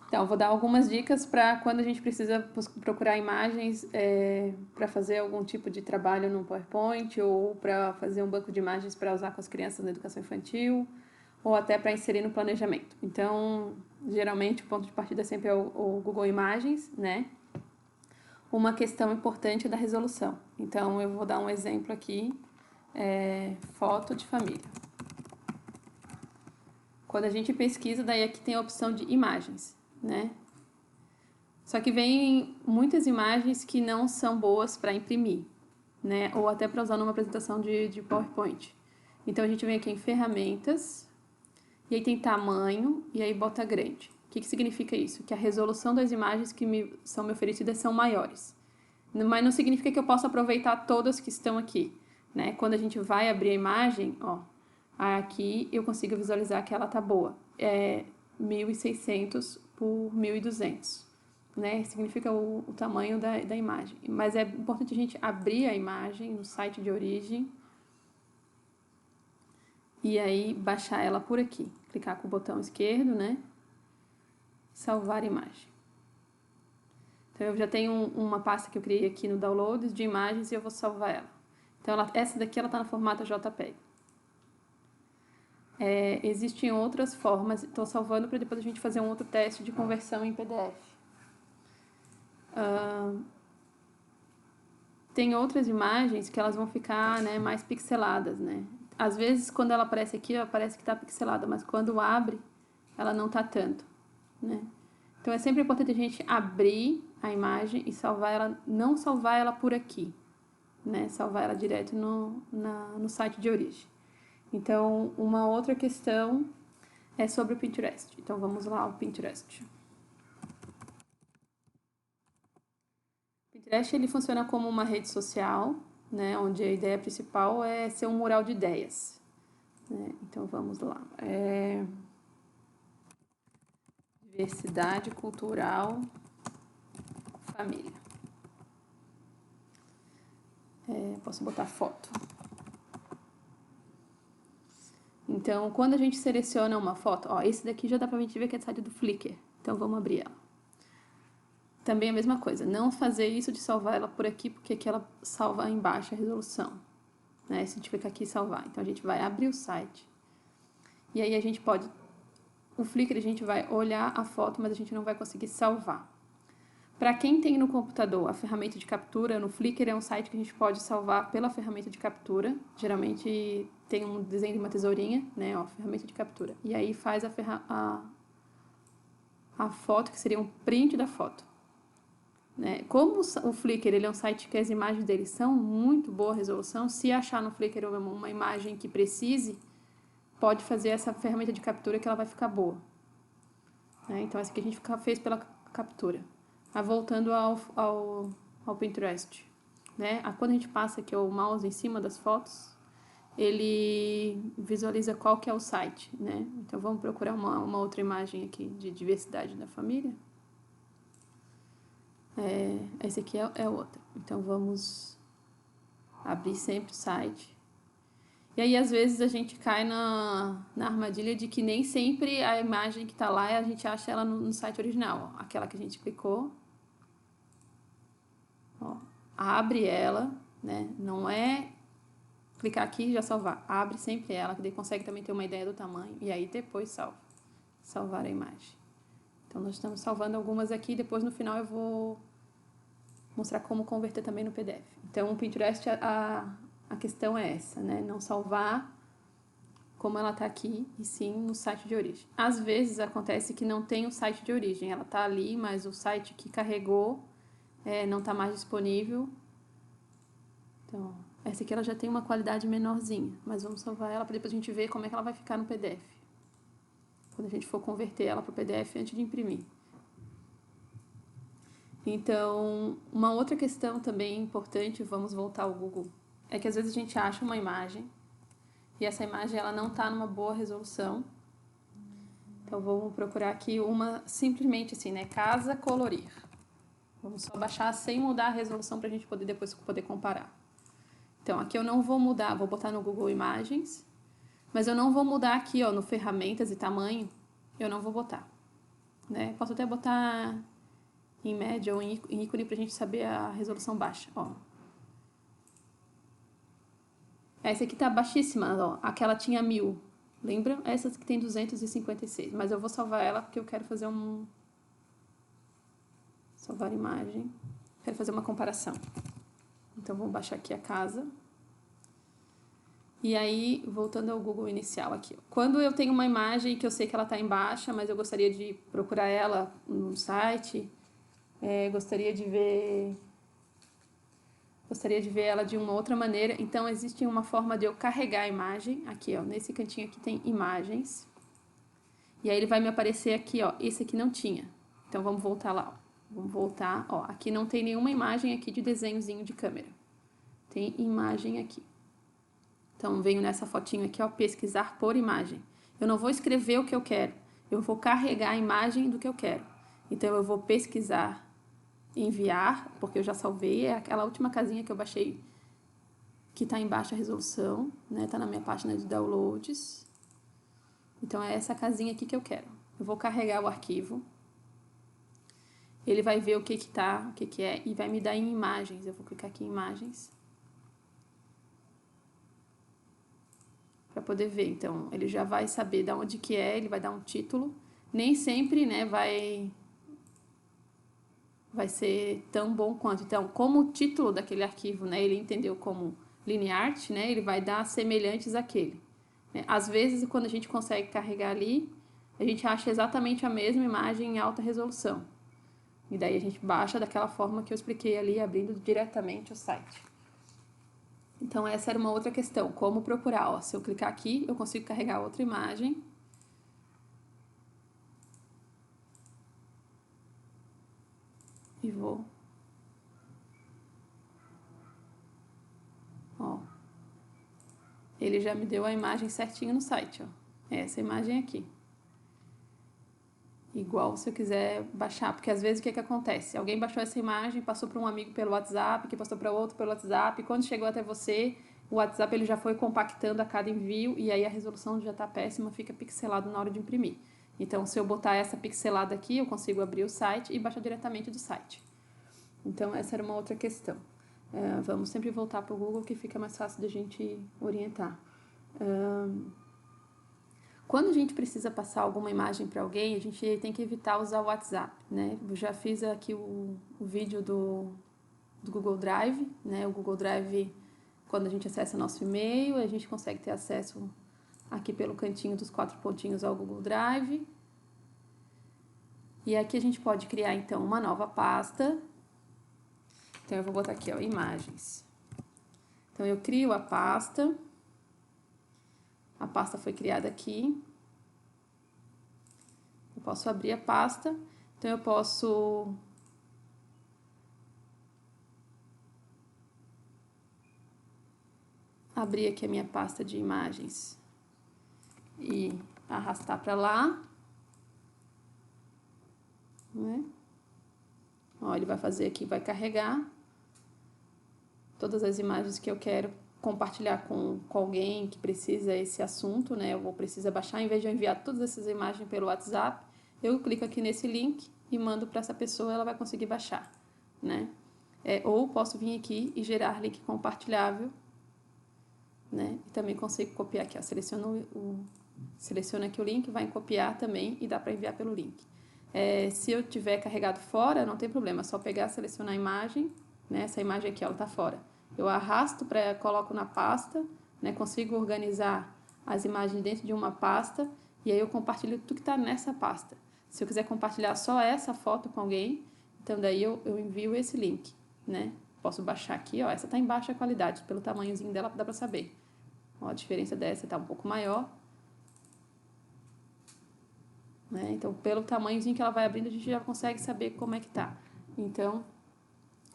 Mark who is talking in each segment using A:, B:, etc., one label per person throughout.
A: Então, vou dar algumas dicas para quando a gente precisa procurar imagens para fazer algum tipo de trabalho no PowerPoint ou para fazer um banco de imagens para usar com as crianças na educação infantil ou até para inserir no planejamento. Então, geralmente o ponto de partida sempre é o Google Imagens, né? Uma questão importante é da resolução. Então, eu vou dar um exemplo aqui, foto de família. Quando a gente pesquisa, daí aqui tem a opção de imagens, né? Só que vem muitas imagens que não são boas para imprimir, né? Ou até para usar numa apresentação de PowerPoint. Então a gente vem aqui em ferramentas, e aí tem tamanho, e aí bota grande. O que significa isso? Que a resolução das imagens que são me oferecidas são maiores. Mas não significa que eu possa aproveitar todas que estão aqui, né? Quando a gente vai abrir a imagem, ó, aqui eu consigo visualizar que ela tá boa. É 1.600 por 1.200, né? Significa o tamanho da imagem. Mas é importante a gente abrir a imagem no site de origem e aí baixar ela por aqui. Clicar com o botão esquerdo, né? Salvar imagem. Então, eu já tenho uma pasta que eu criei aqui no Downloads de imagens e eu vou salvar ela. Então, essa daqui ela está no formato JPEG. Existem outras formas, estou salvando para depois a gente fazer um outro teste de conversão em PDF. Tem outras imagens que elas vão ficar, né, mais pixeladas, né? Às vezes, quando ela aparece aqui, ela parece que está pixelada, mas quando abre, ela não está tanto, né? Então, é sempre importante a gente abrir a imagem e salvar ela, não salvar ela por aqui, né? Salvar ela direto no site de origem. Então, uma outra questão é sobre o Pinterest. Então, vamos lá ao Pinterest. O Pinterest ele funciona como uma rede social, né? Onde a ideia principal é ser um mural de ideias. Né? Então, vamos lá. Diversidade cultural, família. Posso botar foto. Então, quando a gente seleciona uma foto, ó, esse daqui já dá pra gente ver que é do site do Flickr. Então, vamos abrir ela. Também a mesma coisa, não fazer isso de salvar ela por aqui, porque aqui ela salva em baixa resolução. Né? Se a gente clicar aqui e salvar. Então, a gente vai abrir o site. E aí a gente pode... O Flickr a gente vai olhar a foto, mas a gente não vai conseguir salvar. Para quem tem no computador a ferramenta de captura, no Flickr é um site que a gente pode salvar pela ferramenta de captura. Geralmente tem um desenho de uma tesourinha, né? Ó, ferramenta de captura. E aí faz a foto, que seria um print da foto. Né? Como o Flickr ele é um site que as imagens dele são muito boa resolução, se achar no Flickr uma imagem que precise, pode fazer essa ferramenta de captura que ela vai ficar boa. Né? Então, essa aqui a gente fez pela captura. Voltando ao Pinterest. Né? Quando a gente passa aqui o mouse em cima das fotos, ele visualiza qual que é o site. Né? Então, vamos procurar uma outra imagem aqui de diversidade da família. Esse aqui é outra. Então, vamos abrir sempre o site. E aí, às vezes, a gente cai na armadilha de que nem sempre a imagem que está lá, a gente acha ela no site original. Ó. Aquela que a gente clicou. Ó, abre ela, né? Não é clicar aqui e já salvar. Abre sempre ela, que daí consegue também ter uma ideia do tamanho. E aí, depois salva. Salvar a imagem. Então, nós estamos salvando algumas aqui. Depois, no final, eu vou mostrar como converter também no PDF. Então, o Pinterest, a questão é essa, né? Não salvar como ela está aqui, e sim no site de origem. Às vezes acontece que não tem o site de origem, ela está ali, mas o site que carregou não está mais disponível. Então, essa aqui ela já tem uma qualidade menorzinha, mas vamos salvar ela para depois a gente ver como é que ela vai ficar no PDF. Quando a gente for converter ela para o PDF antes de imprimir. Então, uma outra questão também importante, vamos voltar ao Google, é que às vezes a gente acha uma imagem e essa imagem ela não está numa boa resolução. Então, vamos procurar aqui uma simplesmente assim, né? Casa colorir. Vamos só baixar sem mudar a resolução para a gente depois poder comparar. Então, aqui eu não vou mudar, vou botar no Google Imagens, mas eu não vou mudar aqui, ó, no ferramentas e tamanho, eu não vou botar. né? Posso até botar em média ou em ícone pra gente saber a resolução baixa, ó. Essa aqui tá baixíssima, ó. Aquela tinha 1000. Lembra? Essa que tem 256. Mas eu vou salvar ela porque eu quero fazer salvar imagem. Quero fazer uma comparação. Então, vamos baixar aqui a casa. E aí, voltando ao Google inicial aqui. Quando eu tenho uma imagem que eu sei que ela tá em baixa, mas eu gostaria de procurar ela no site, gostaria de ver ela de uma outra maneira. Então, existe uma forma de eu carregar a imagem. Aqui, ó, nesse cantinho aqui tem imagens. E aí ele vai me aparecer aqui, ó, esse aqui não tinha. Então, vamos voltar lá, ó. Vamos voltar, ó, aqui não tem nenhuma imagem aqui de desenhozinho de câmera. Tem imagem aqui. Então, venho nessa fotinho aqui, ó, pesquisar por imagem. Eu não vou escrever o que eu quero, eu vou carregar a imagem do que eu quero. Então, eu vou pesquisar, enviar, porque eu já salvei, é aquela última casinha que eu baixei, que está em baixa resolução, né? Tá na minha página de downloads. Então, é essa casinha aqui que eu quero. Eu vou carregar o arquivo. Ele vai ver o que que é, e vai me dar em imagens. Eu vou clicar aqui em imagens. Para poder ver. Então, ele já vai saber de onde que é, ele vai dar um título. Nem sempre, né, vai ser tão bom quanto. Então, como o título daquele arquivo, né, ele entendeu como lineart, né, ele vai dar semelhantes àquele. Às vezes, quando a gente consegue carregar ali, a gente acha exatamente a mesma imagem em alta resolução. E daí a gente baixa daquela forma que eu expliquei ali, abrindo diretamente o site. Então, essa era uma outra questão, como procurar. Ó, se eu clicar aqui, eu consigo carregar outra imagem. E vou. Ó. Ele já me deu a imagem certinho no site, ó. Essa imagem aqui. Igual se eu quiser baixar, porque às vezes o que acontece? Alguém baixou essa imagem, passou para um amigo pelo WhatsApp, que passou para outro pelo WhatsApp, e quando chegou até você, o WhatsApp ele já foi compactando a cada envio, e aí a resolução já está péssima, fica pixelado na hora de imprimir. Então, se eu botar essa pixelada aqui, eu consigo abrir o site e baixar diretamente do site. Então, essa era uma outra questão. Vamos sempre voltar para o Google, que fica mais fácil de a gente orientar. Quando a gente precisa passar alguma imagem para alguém, a gente tem que evitar usar o WhatsApp, né? Eu já fiz aqui o vídeo do Google Drive, né? O Google Drive, quando a gente acessa nosso e-mail, a gente consegue ter acesso aqui pelo cantinho dos 4 pontinhos ao Google Drive. E aqui a gente pode criar, então, uma nova pasta. Então, eu vou botar aqui, ó, imagens. Então, eu crio a pasta. A pasta foi criada aqui. Eu posso abrir a pasta. Então, eu posso abrir aqui a minha pasta de imagens e arrastar para lá. Né? Ó, ele vai fazer aqui, vai carregar todas as imagens que eu quero compartilhar com alguém que precisa esse assunto, né? Ou precisa baixar, em vez de eu enviar todas essas imagens pelo WhatsApp, eu clico aqui nesse link e mando para essa pessoa, ela vai conseguir baixar, né? Ou posso vir aqui e gerar link compartilhável, né? E também consigo copiar aqui, ó, seleciona aqui o link, vai em copiar também e dá para enviar pelo link. Se eu tiver carregado fora, não tem problema, é só pegar, selecionar a imagem, né? Essa imagem aqui, ó, ela tá fora. Eu arrasto, coloco na pasta, né? Consigo organizar as imagens dentro de uma pasta e aí eu compartilho tudo que está nessa pasta. Se eu quiser compartilhar só essa foto com alguém, então daí eu envio esse link, né? Posso baixar aqui, ó, essa tá em baixa qualidade, pelo tamanhozinho dela dá para saber. Ó, a diferença dessa tá um pouco maior. Né? Então, pelo tamanhozinho que ela vai abrindo, a gente já consegue saber como é que tá. Então,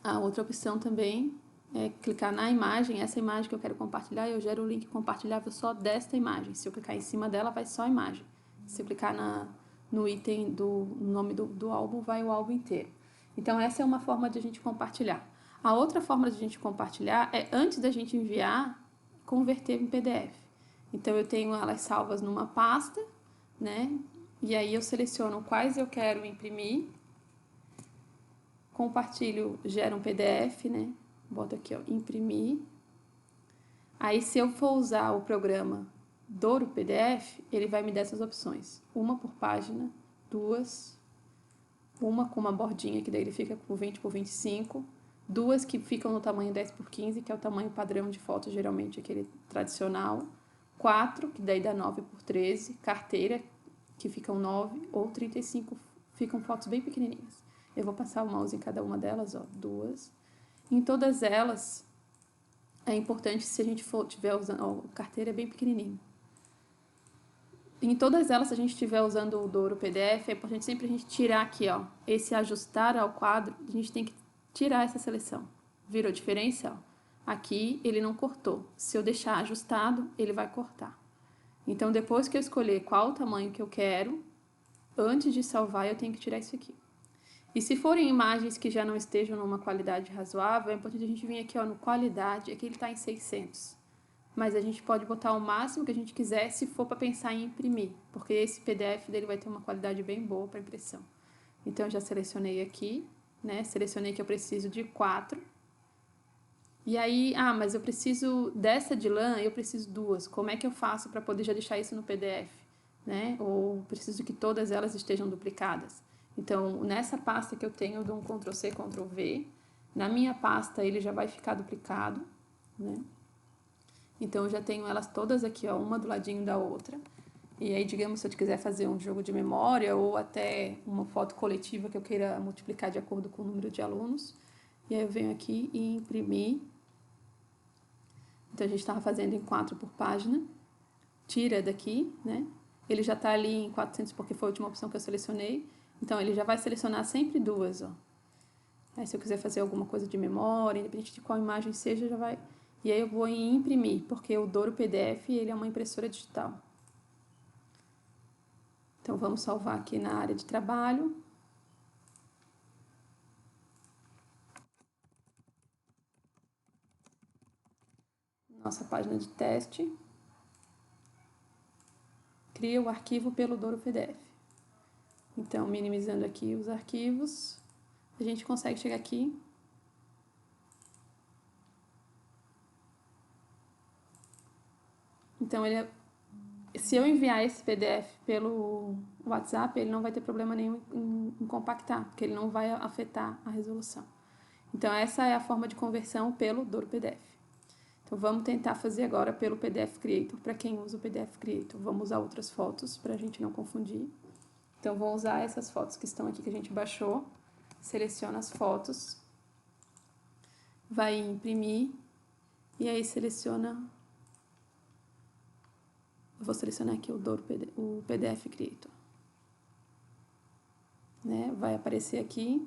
A: a outra opção também é clicar na imagem, essa imagem que eu quero compartilhar, eu gero o link compartilhável só desta imagem. Se eu clicar em cima dela, vai só a imagem. Se eu clicar no item do nome do álbum, vai o álbum inteiro. Então, essa é uma forma de a gente compartilhar. A outra forma de a gente compartilhar é, antes da gente enviar, converter em PDF. Então, eu tenho elas salvas numa pasta, né? E aí eu seleciono quais eu quero imprimir, compartilho, gera um PDF, né? Boto aqui, ó, imprimir. Aí, se eu for usar o programa Douro PDF, ele vai me dar essas opções. Uma por página, duas, uma com uma bordinha, que daí ele fica com 20 por 25, duas que ficam no tamanho 10 por 15, que é o tamanho padrão de foto, geralmente aquele tradicional, quatro, que daí dá 9 por 13, carteira, que ficam 9, ou 35, ficam fotos bem pequenininhas. Eu vou passar o mouse em cada uma delas, ó, duas. Em todas elas, é importante, se a gente tiver usando, ó, carteira é bem pequenininho. Em todas elas, se a gente estiver usando o Douro PDF, é importante sempre a gente tirar aqui, ó, esse ajustar ao quadro, a gente tem que tirar essa seleção. Virou diferença? Ó. Aqui ele não cortou. Se eu deixar ajustado, ele vai cortar. Então, depois que eu escolher qual o tamanho que eu quero, antes de salvar, eu tenho que tirar isso aqui. E se forem imagens que já não estejam numa qualidade razoável, é importante a gente vir aqui, ó, no qualidade, aqui ele está em 600. Mas a gente pode botar o máximo que a gente quiser se for para pensar em imprimir, porque esse PDF dele vai ter uma qualidade bem boa para impressão. Então, eu já selecionei aqui, né? Selecionei que eu preciso de 4. E aí, mas eu preciso dessa de lã, eu preciso 2. Como é que eu faço para poder já deixar isso no PDF? Né? Ou preciso que todas elas estejam duplicadas? Então, nessa pasta que eu tenho, eu dou um Ctrl+C, Ctrl+V. Na minha pasta, ele já vai ficar duplicado, né? Então, eu já tenho elas todas aqui, ó, uma do ladinho da outra. E aí, digamos, se eu quiser fazer um jogo de memória ou até uma foto coletiva que eu queira multiplicar de acordo com o número de alunos. E aí eu venho aqui e imprimir. Então, a gente estava fazendo em 4 por página. Tira daqui, né? Ele já está ali em 400 porque foi a última opção que eu selecionei. Então, ele já vai selecionar sempre duas, ó. Aí, se eu quiser fazer alguma coisa de memória, independente de qual imagem seja, já vai... E aí, eu vou em imprimir, porque o Douro PDF, ele é uma impressora digital. Então, vamos salvar aqui na área de trabalho. Nossa página de teste. Cria o arquivo pelo Douro PDF. Então, minimizando aqui os arquivos, a gente consegue chegar aqui. Então, se eu enviar esse PDF pelo WhatsApp, ele não vai ter problema nenhum em compactar, porque ele não vai afetar a resolução. Então, essa é a forma de conversão pelo Douro PDF. Então, vamos tentar fazer agora pelo PDF Creator, para quem usa o PDF Creator. Vamos usar outras fotos, para a gente não confundir. Então, vou usar essas fotos que estão aqui, que a gente baixou. Seleciona as fotos. Vai em imprimir. E aí, seleciona... Vou selecionar aqui o PDF Creator. Né? Vai aparecer aqui.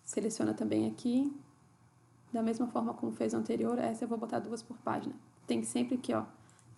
A: Seleciona também aqui. Da mesma forma como fez o anterior, essa eu vou botar 2 por página. Tem sempre aqui, ó,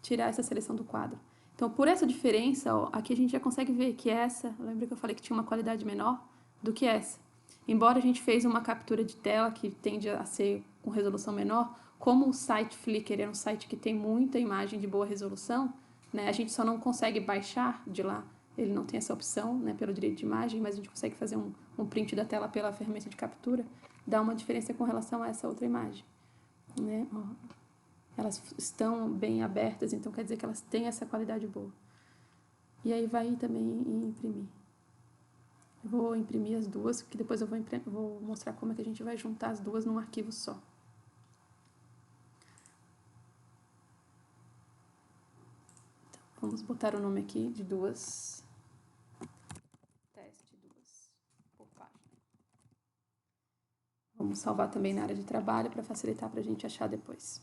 A: tirar essa seleção do quadro. Então, por essa diferença, ó, aqui a gente já consegue ver que essa, lembra que eu falei que tinha uma qualidade menor do que essa. Embora a gente fez uma captura de tela que tende a ser com resolução menor, como o site Flickr é um site que tem muita imagem de boa resolução, né, a gente só não consegue baixar de lá. Ele não tem essa opção, né, pelo direito de imagem, mas a gente consegue fazer um print da tela pela ferramenta de captura. Dá uma diferença com relação a essa outra imagem, né? Ó, elas estão bem abertas, então quer dizer que elas têm essa qualidade boa. E aí vai também em imprimir. Eu vou imprimir as duas, que depois eu vou mostrar como é que a gente vai juntar as duas num arquivo só. Então, vamos botar o nome aqui de duas. Teste 2 por página. Vamos salvar também na área de trabalho para facilitar para a gente achar depois.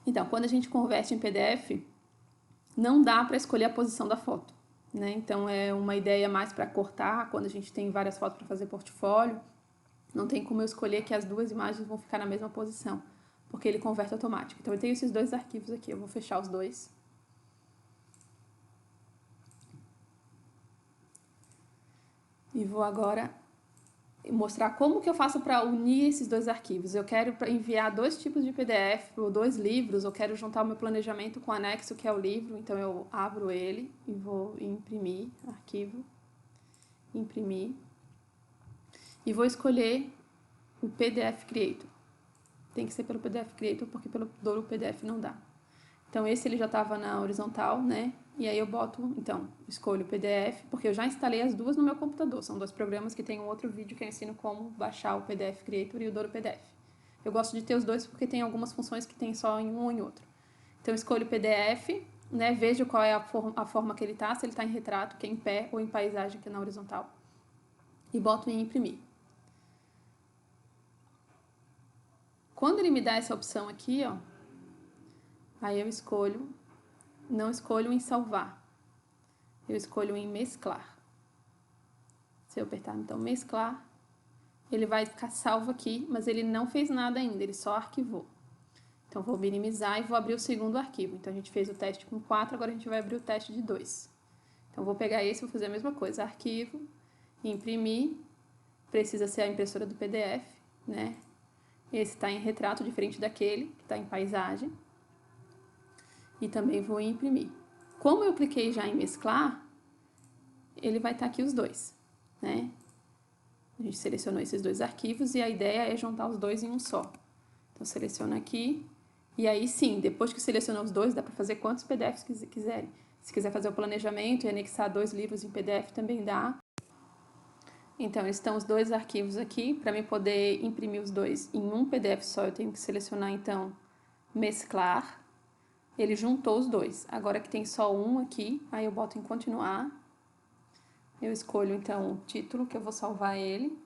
A: Então, quando a gente converte em PDF, não dá para escolher a posição da foto, né? Então, é uma ideia mais para cortar, quando a gente tem várias fotos para fazer portfólio, não tem como eu escolher que as duas imagens vão ficar na mesma posição, porque ele converte automático. Então, eu tenho esses dois arquivos aqui, eu vou fechar os dois. E vou agora mostrar como que eu faço para unir esses dois arquivos. Eu quero enviar 2 tipos de PDF ou 2 livros, ou quero juntar o meu planejamento com o anexo, que é o livro. Então, eu abro ele e vou imprimir, arquivo, imprimir. E vou escolher o PDF Creator. Tem que ser pelo PDF Creator, porque pelo Douro PDF não dá. Então, esse ele já estava na horizontal, né? E aí eu boto, então, escolho o PDF, porque eu já instalei as duas no meu computador. São 2 programas que tem um outro vídeo que eu ensino como baixar o PDF Creator e o Douro PDF. Eu gosto de ter os dois porque tem algumas funções que tem só em um ou em outro. Então, eu escolho o PDF, né? Vejo qual é a forma que ele tá, se ele está em retrato, que é em pé, ou em paisagem, que é na horizontal. E boto em imprimir. Quando ele me dá essa opção aqui, ó, aí eu escolho, não escolho em salvar, eu escolho em mesclar. Se eu apertar então mesclar, ele vai ficar salvo aqui, mas ele não fez nada ainda, ele só arquivou. Então vou minimizar e vou abrir o segundo arquivo. Então a gente fez o teste com 4, agora a gente vai abrir o teste de 2. Então vou pegar esse e vou fazer a mesma coisa, arquivo, imprimir, precisa ser a impressora do PDF, né? Esse está em retrato, diferente daquele, que está em paisagem. E também vou imprimir. Como eu cliquei já em mesclar, ele vai estar aqui os dois, né? A gente selecionou esses 2 arquivos e a ideia é juntar os 2 em um só. Então, seleciona aqui. E aí, sim, depois que selecionou os 2, dá para fazer quantos PDFs quiserem. Se quiser fazer o planejamento e anexar 2 livros em PDF, também dá. Então, estão os 2 arquivos aqui. Para mim poder imprimir os 2 em um PDF só, eu tenho que selecionar, então, mesclar. Ele juntou os 2. Agora que tem só um aqui, aí eu boto em continuar. Eu escolho, então, o título, que eu vou salvar ele.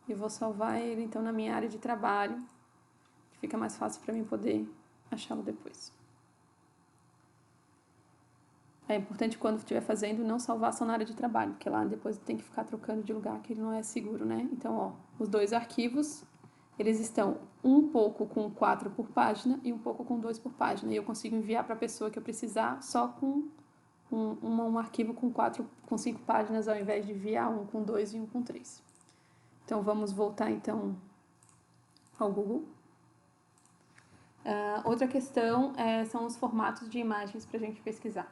A: E vou salvar ele, então, na minha área de trabalho, que fica mais fácil para mim poder achá-lo depois. É importante, quando estiver fazendo, não salvar só na área de trabalho, porque lá depois tem que ficar trocando de lugar, que ele não é seguro, né? Então, ó, os 2 arquivos, eles estão um pouco com 4 por página e um pouco com 2 por página. E eu consigo enviar para a pessoa que eu precisar só com um arquivo com 5 páginas, ao invés de enviar um com 2 e um com 3. Então, vamos voltar, então, ao Google. Outra questão são os formatos de imagens para a gente pesquisar.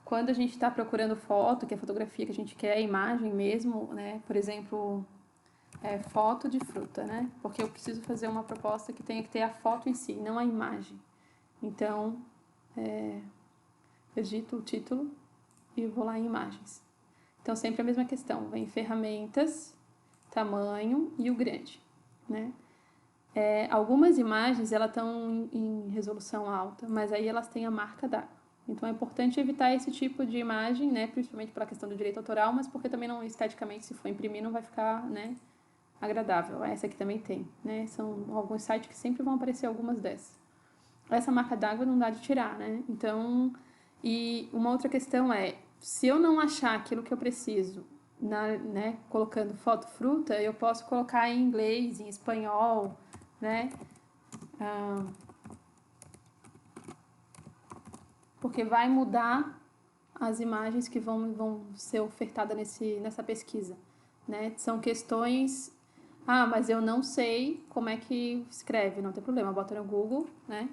A: Quando a gente está procurando foto, que é a fotografia que a gente quer, imagem mesmo, né? Por exemplo, foto de fruta, né? Porque eu preciso fazer uma proposta que tenha que ter a foto em si, não a imagem. Então, eu digito o título e vou lá em imagens. Então, sempre a mesma questão. Vem ferramentas, tamanho e o grande, né? Algumas imagens, elas estão em resolução alta, mas aí elas têm a marca d'água. Então, é importante evitar esse tipo de imagem, né? Principalmente pela questão do direito autoral, mas porque também não, esteticamente, se for imprimir, não vai ficar, né, agradável. Essa aqui também tem, né? São alguns sites que sempre vão aparecer algumas dessas. Essa marca d'água não dá de tirar, né? Então, e uma outra questão é, se eu não achar aquilo que eu preciso, né, colocando foto fruta, eu posso colocar em inglês, em espanhol, né? Porque vai mudar as imagens que vão ser ofertadas nessa pesquisa, né? São questões... mas eu não sei como é que escreve, não tem problema, bota no Google, né?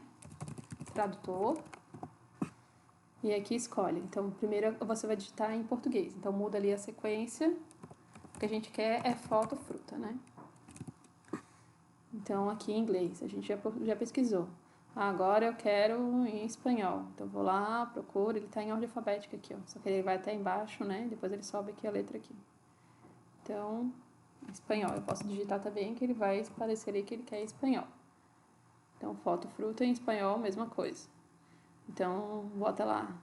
A: Tradutor. E aqui escolhe. Então, primeiro você vai digitar em português. Então, muda ali a sequência. O que a gente quer é foto fruta, né? Então, aqui em inglês, a gente já pesquisou. Agora eu quero em espanhol. Então, vou lá, procuro. Ele está em ordem alfabética aqui, ó. Só que ele vai até embaixo, né? Depois ele sobe aqui a letra aqui. Então, espanhol. Eu posso digitar também que ele vai aparecer aí que ele quer espanhol. Então, foto fruta em espanhol, mesma coisa. Então, bota lá.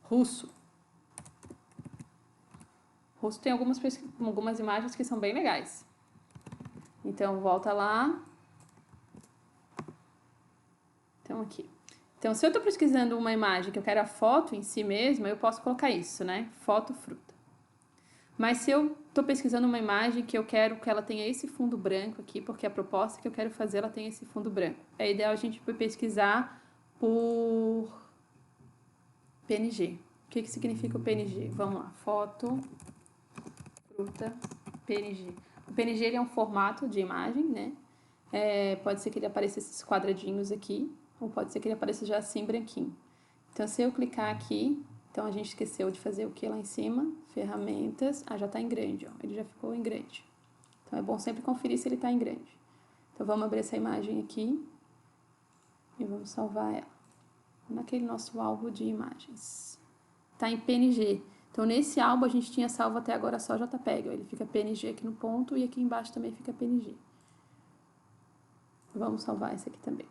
A: Russo. Russo tem algumas imagens que são bem legais. Então, volta lá. Então, aqui. Então, se eu estou pesquisando uma imagem que eu quero a foto em si mesma, eu posso colocar isso, né? Foto fruta. Mas se eu estou pesquisando uma imagem que eu quero que ela tenha esse fundo branco aqui, porque a proposta que eu quero fazer, ela tem esse fundo branco. É ideal a gente pesquisar por PNG. O que significa o PNG? Vamos lá. Foto, fruta, PNG. O PNG ele é um formato de imagem, né? Pode ser que ele apareça esses quadradinhos aqui, ou pode ser que ele apareça já assim branquinho. Então, se eu clicar aqui, então a gente esqueceu de fazer o que lá em cima? Ferramentas. Já está em grande, ó. Ele já ficou em grande. Então, é bom sempre conferir se ele está em grande. Então, vamos abrir essa imagem aqui e vamos salvar ela naquele nosso álbum de imagens. Está em PNG. Então, nesse álbum a gente tinha salvo até agora só JPEG. Ó. Ele fica PNG aqui no ponto e aqui embaixo também fica PNG. Vamos salvar esse aqui também.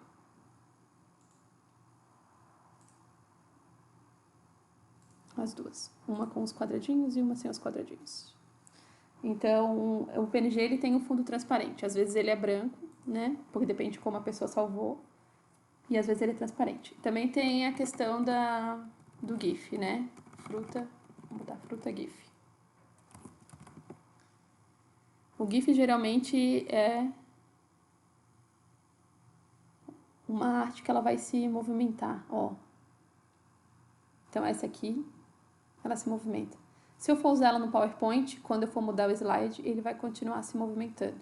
A: As duas. Uma com os quadradinhos e uma sem os quadradinhos. Então, o PNG ele tem um fundo transparente. Às vezes ele é branco, né? Porque depende de como a pessoa salvou. E às vezes ele é transparente. Também tem a questão do GIF, né? Fruta, vou botar fruta GIF. O GIF geralmente é uma arte que ela vai se movimentar, ó. Então essa aqui, ela se movimenta. Se eu for usar ela no PowerPoint, quando eu for mudar o slide, ele vai continuar se movimentando.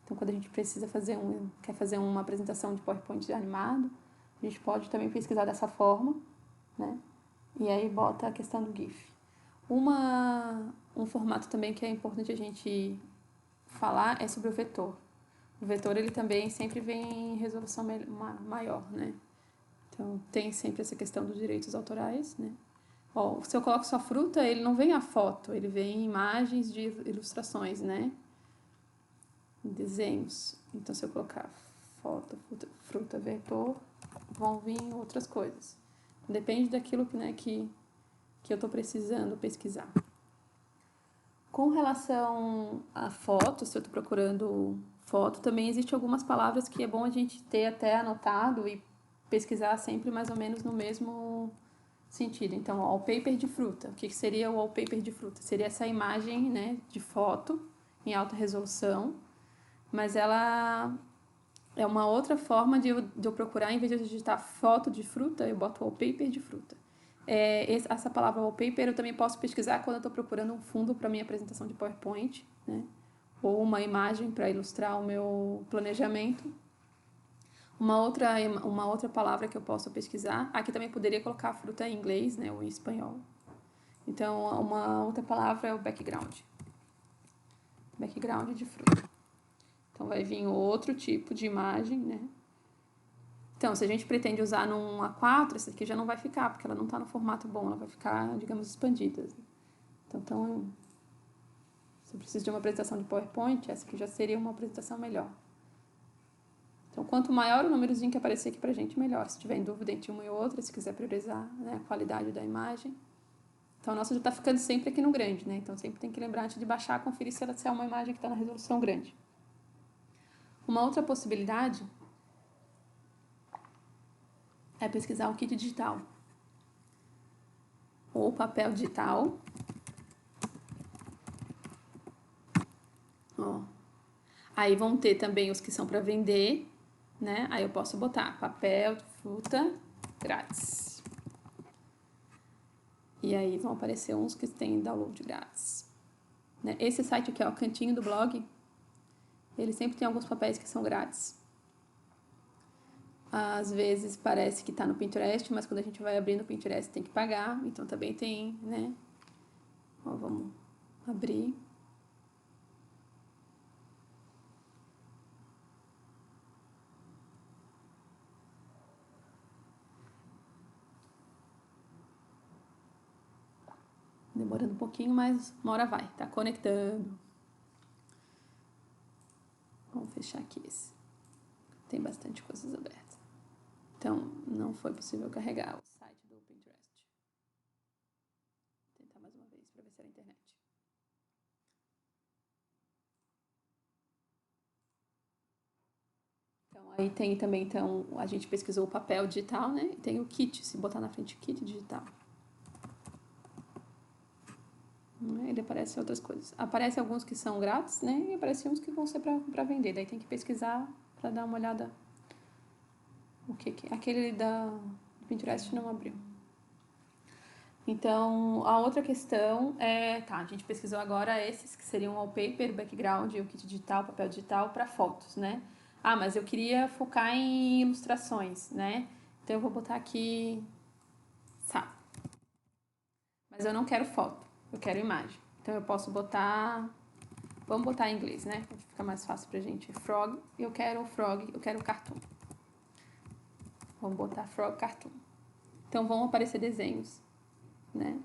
A: Então, quando a gente precisa quer fazer uma apresentação de PowerPoint animado, a gente pode também pesquisar dessa forma, né? E aí bota a questão do GIF. Um formato também que é importante a gente falar é sobre o vetor. O vetor, ele também sempre vem em resolução maior, né? Então, tem sempre essa questão dos direitos autorais, né? Ó, se eu coloco só fruta, ele não vem a foto, ele vem imagens de ilustrações, né? Desenhos. Então, se eu colocar foto, fruta, vetor, vão vir outras coisas. Depende daquilo que eu estou precisando pesquisar. Com relação a foto, se eu estou procurando foto, também existem algumas palavras que é bom a gente ter até anotado e pesquisar sempre mais ou menos no mesmo sentido. Então, wallpaper de fruta. O que seria o wallpaper de fruta? Seria essa imagem, né, de foto em alta resolução, mas ela é uma outra forma de eu procurar, em vez de eu digitar foto de fruta, eu boto wallpaper de fruta. Essa palavra wallpaper eu também posso pesquisar quando eu estou procurando um fundo para minha apresentação de PowerPoint, né? Ou uma imagem para ilustrar o meu planejamento. Uma outra palavra que eu posso pesquisar, aqui também poderia colocar fruta em inglês, né, ou em espanhol. Então, uma outra palavra é o background. Background de fruta. Então, vai vir outro tipo de imagem, né? Então, se a gente pretende usar num A4, essa aqui já não vai ficar, porque ela não está no formato bom, ela vai ficar, digamos, expandida. Então, se eu preciso de uma apresentação de PowerPoint, essa aqui já seria uma apresentação melhor. Então, quanto maior o númerozinho que aparecer aqui pra gente, melhor. Se tiver em dúvida entre uma e outra, se quiser priorizar, né, a qualidade da imagem. Então, a nossa já está ficando sempre aqui no grande, né? Então, sempre tem que lembrar antes de baixar, conferir se é uma imagem que está na resolução grande. Uma outra possibilidade é pesquisar o kit digital ou papel digital. Ó. Aí vão ter também os que são para vender, né? Aí eu posso botar papel, fruta, grátis. E aí vão aparecer uns que têm download grátis. Né? Esse site aqui, ó, Cantinho do Blog, ele sempre tem alguns papéis que são grátis. Às vezes parece que está no Pinterest, mas quando a gente vai abrir no Pinterest tem que pagar. Então também tem, né? Ó, vamos abrir. Demorando um pouquinho, mas uma hora vai. Tá conectando. Vamos fechar aqui esse. Tem bastante coisas abertas. Então, não foi possível carregar o site do Pinterest. Vou tentar mais uma vez para ver se era a internet. Então, aí tem também, então, a gente pesquisou o papel digital, né? E tem o kit, se botar na frente kit digital. Ele aparece outras coisas. Aparece alguns que são grátis, né? E aparece uns que vão ser para vender. Daí tem que pesquisar para dar uma olhada. O que aquele do Pinterest não abriu. Então, a outra questão é, tá, a gente pesquisou agora esses que seriam o wallpaper, o background, o kit digital, papel digital para fotos, né? Ah, mas eu queria focar em ilustrações, né? Então eu vou botar aqui sapo. Mas eu não quero foto, eu quero imagem. Então eu posso botar, vamos botar em inglês, né? Fica mais fácil pra gente. Frog, eu quero cartoon. Vamos botar frog cartoon. Então vão aparecer desenhos, né?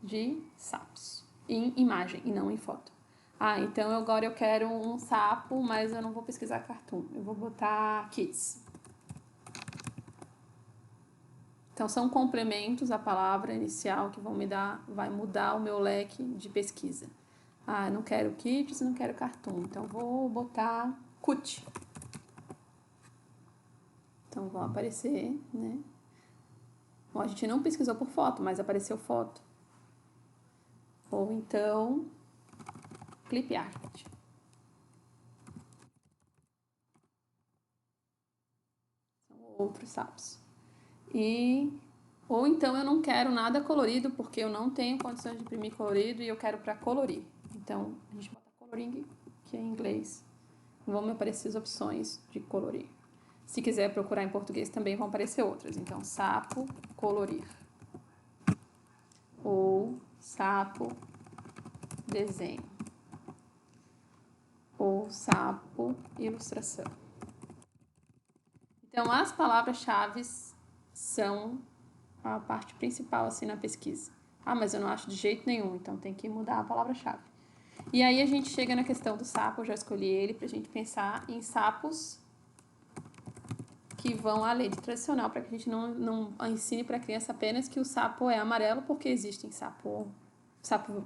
A: De sapos em imagem e não em foto. Ah, então agora eu quero um sapo, mas eu não vou pesquisar cartoon. Eu vou botar kids. Então são complementos à palavra inicial que vai mudar o meu leque de pesquisa. Ah, eu não quero kids, não quero cartoon. Então vou botar cut. Então vão aparecer, né? Bom, a gente não pesquisou por foto, mas apareceu foto. Ou então clip art. São outros sapos. Ou então eu não quero nada colorido porque eu não tenho condições de imprimir colorido e eu quero para colorir. Então a gente bota coloring, que é em inglês. Vão me aparecer as opções de colorir. Se quiser procurar em português também vão aparecer outras. Então sapo colorir ou sapo desenho ou sapo ilustração. Então as palavras-chave são a parte principal assim na pesquisa. Ah, mas eu não acho de jeito nenhum, então tem que mudar a palavra-chave. E aí a gente chega na questão do sapo, eu já escolhi ele pra gente pensar em sapos que vão além de tradicional, para que a gente não ensine para a criança apenas que o sapo é amarelo, porque existem sapo,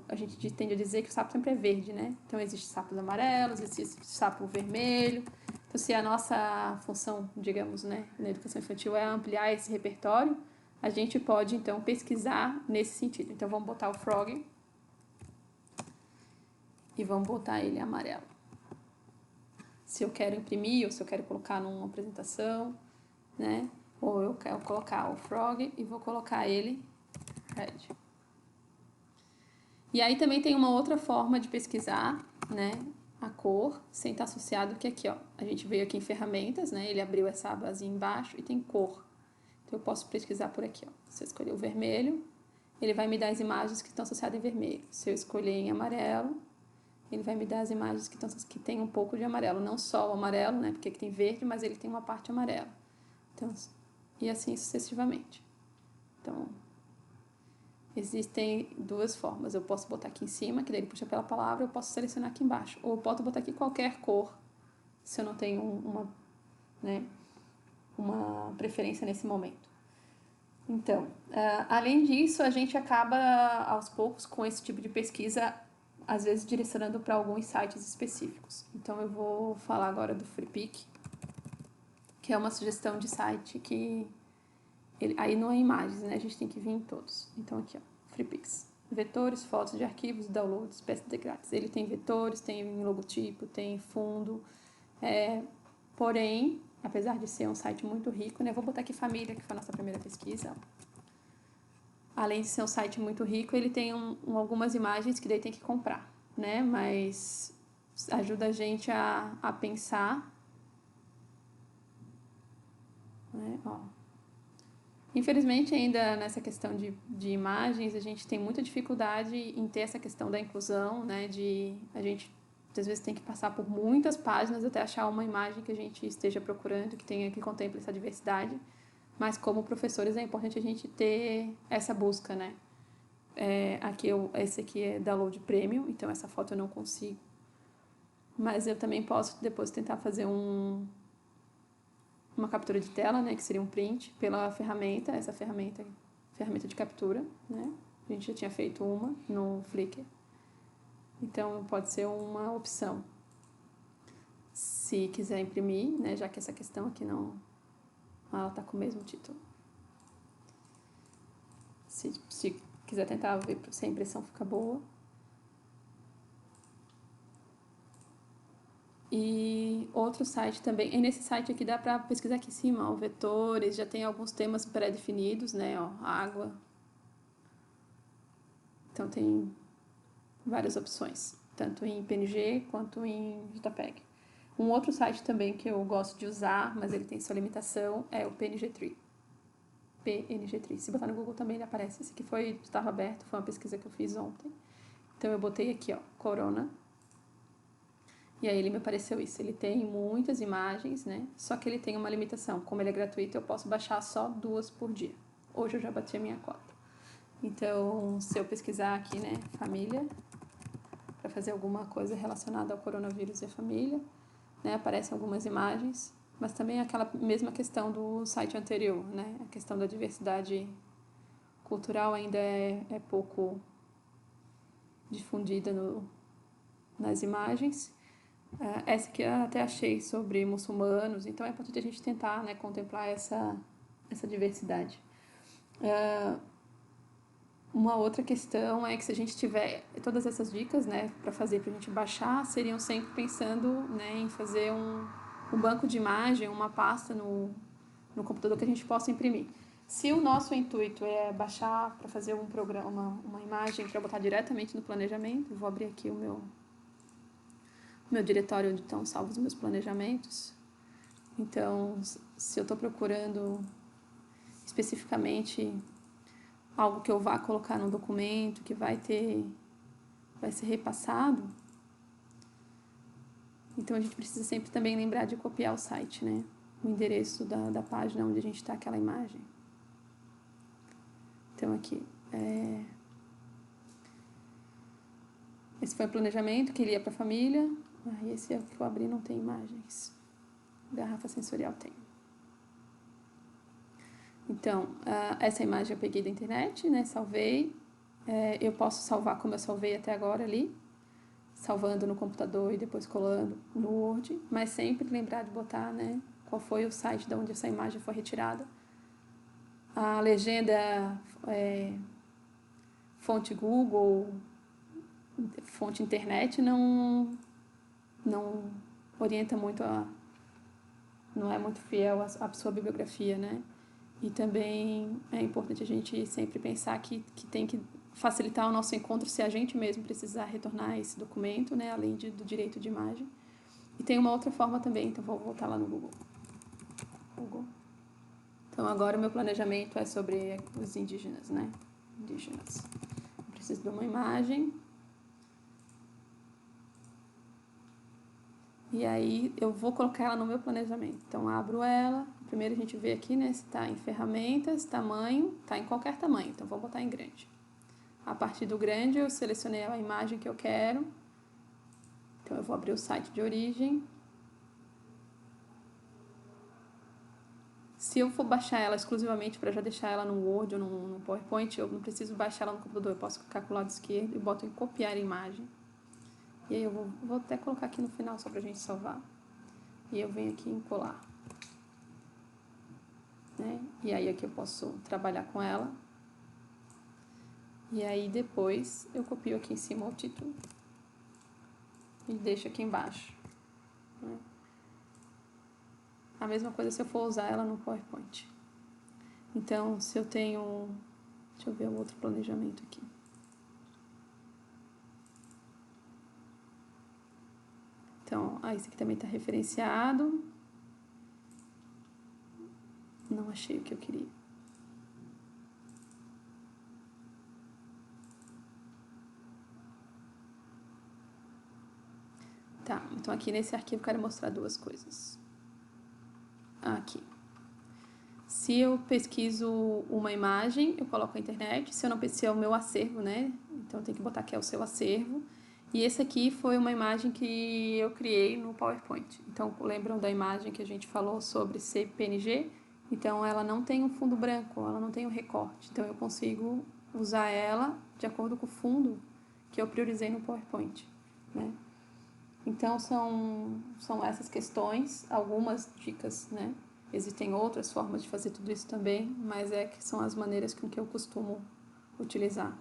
A: a gente tende a dizer que o sapo sempre é verde, né? Então existem sapos amarelos, existe sapo vermelho. Então se a nossa função, digamos, né, na educação infantil é ampliar esse repertório, a gente pode então pesquisar nesse sentido. Então vamos botar o frog e vamos botar ele amarelo. Se eu quero imprimir ou se eu quero colocar numa apresentação, né? Ou eu quero colocar o frog e vou colocar ele red. E aí também tem uma outra forma de pesquisar, né? A cor, sem estar associado, que aqui, ó. A gente veio aqui em ferramentas, né? Ele abriu essa abazinha embaixo e tem cor. Então eu posso pesquisar por aqui, ó. Se eu escolher o vermelho, ele vai me dar as imagens que estão associadas em vermelho. Se eu escolher em amarelo, ele vai me dar as imagens que tem um pouco de amarelo. Não só o amarelo, né? Porque aqui tem verde, mas ele tem uma parte amarela. Então, e assim sucessivamente. Então, existem duas formas. Eu posso botar aqui em cima, que daí ele puxa pela palavra, eu posso selecionar aqui embaixo. Ou eu posso botar aqui qualquer cor, se eu não tenho uma preferência nesse momento. Então, além disso, a gente acaba, aos poucos, com esse tipo de pesquisa, às vezes direcionando para alguns sites específicos. Então, eu vou falar agora do FreePic, que é uma sugestão de site que aí não é imagens, né? A gente tem que vir em todos. Então aqui, ó, FreePix. Vetores, fotos de arquivos, downloads, PSD grátis. Ele tem vetores, tem logotipo, tem fundo. Porém, apesar de ser um site muito rico, né? Vou botar aqui família, que foi a nossa primeira pesquisa. Além de ser um site muito rico, ele tem algumas imagens que daí tem que comprar, né? Mas ajuda a gente a pensar, né? Ó. Infelizmente, ainda nessa questão de imagens, a gente tem muita dificuldade em ter essa questão da inclusão, né? A gente, às vezes, tem que passar por muitas páginas até achar uma imagem que a gente esteja procurando, que contemple essa diversidade. Mas, como professores, é importante a gente ter essa busca, né? Esse aqui é download premium, então essa foto eu não consigo. Mas eu também posso depois tentar fazer uma captura de tela, né, que seria um print, pela ferramenta, essa ferramenta de captura, né? A gente já tinha feito uma no Flickr. Então, pode ser uma opção. Se quiser imprimir, né, já que essa questão aqui não... ela tá com o mesmo título. Se quiser tentar ver se a impressão fica boa. E outro site também, e nesse site aqui dá para pesquisar aqui em cima, ó, vetores, já tem alguns temas pré-definidos, né, ó, água, Então tem várias opções, tanto em PNG quanto em JPEG. Um outro site também que eu gosto de usar, mas ele tem sua limitação, é o PNG Tree. PNG Tree. Se botar no Google também ele aparece. Esse aqui estava aberto, foi uma pesquisa que eu fiz ontem. Então eu botei aqui, ó, Corona. E aí ele me apareceu isso. Ele tem muitas imagens, né? Só que ele tem uma limitação. Como ele é gratuito, eu posso baixar só 2 por dia. Hoje eu já bati a minha cota. Então, se eu pesquisar aqui, né, família, para fazer alguma coisa relacionada ao coronavírus e a família, né, aparecem algumas imagens, mas também aquela mesma questão do site anterior, né? A questão da diversidade cultural ainda é pouco difundida nas imagens. Essa que eu até achei sobre muçulmanos, então é importante a gente tentar, né, contemplar essa diversidade. Uma outra questão é que se a gente tiver todas essas dicas, né, para fazer para a gente baixar, seriam sempre pensando, né, em fazer um banco de imagem, uma pasta no computador que a gente possa imprimir. Se o nosso intuito é baixar para fazer um programa, uma imagem para botar diretamente no planejamento, eu vou abrir aqui o meu diretório onde estão salvos os meus planejamentos. Então, se eu estou procurando especificamente algo que eu vá colocar no documento, que vai ser repassado, então a gente precisa sempre também lembrar de copiar o site, né? O endereço da página onde a gente está aquela imagem. Então aqui, esse foi o planejamento que ele ia para a família. Esse é o que eu abri, não tem imagens. Garrafa sensorial tem. Então, essa imagem eu peguei da internet, né? Salvei. Eu posso salvar como eu salvei até agora ali, salvando no computador e depois colando no Word, mas sempre lembrar de botar, né, qual foi o site de onde essa imagem foi retirada. A legenda, fonte Google, fonte internet não orienta muito não é muito fiel à sua bibliografia, né? E também é importante a gente sempre pensar que tem que facilitar o nosso encontro se a gente mesmo precisar retornar esse documento, né, além do direito de imagem. E tem uma outra forma também, então vou voltar lá no Google. Então agora o meu planejamento é sobre os indígenas, né? Indígenas. Eu preciso de uma imagem. E aí eu vou colocar ela no meu planejamento. Então abro ela. Primeiro a gente vê aqui, né, se está em ferramentas, tamanho, está em qualquer tamanho. Então vou botar em grande. A partir do grande eu selecionei a imagem que eu quero. Então eu vou abrir o site de origem. Se eu for baixar ela exclusivamente para já deixar ela no Word ou no PowerPoint, eu não preciso baixar ela no computador. Eu posso clicar com o lado esquerdo e boto em copiar a imagem. E aí eu vou até colocar aqui no final só para a gente salvar. E eu venho aqui em colar. Né? E aí aqui eu posso trabalhar com ela. E aí depois eu copio aqui em cima o título. E deixo aqui embaixo. Né? A mesma coisa se eu for usar ela no PowerPoint. Então, se eu tenho... Deixa eu ver o outro planejamento aqui. Então, esse aqui também está referenciado. Não achei o que eu queria. Tá, então aqui nesse arquivo eu quero mostrar duas coisas. Aqui. Se eu pesquiso uma imagem, eu coloco a internet. Se eu não pesquiso, é o meu acervo, né? Então tem que botar que é o seu acervo. E esse aqui foi uma imagem que eu criei no PowerPoint. Então, lembram da imagem que a gente falou sobre CPNG? Então, ela não tem um fundo branco, ela não tem um recorte. Então, eu consigo usar ela de acordo com o fundo que eu priorizei no PowerPoint, né? Então, são essas questões, algumas dicas, né? Existem outras formas de fazer tudo isso também, mas que são as maneiras com que eu costumo utilizar.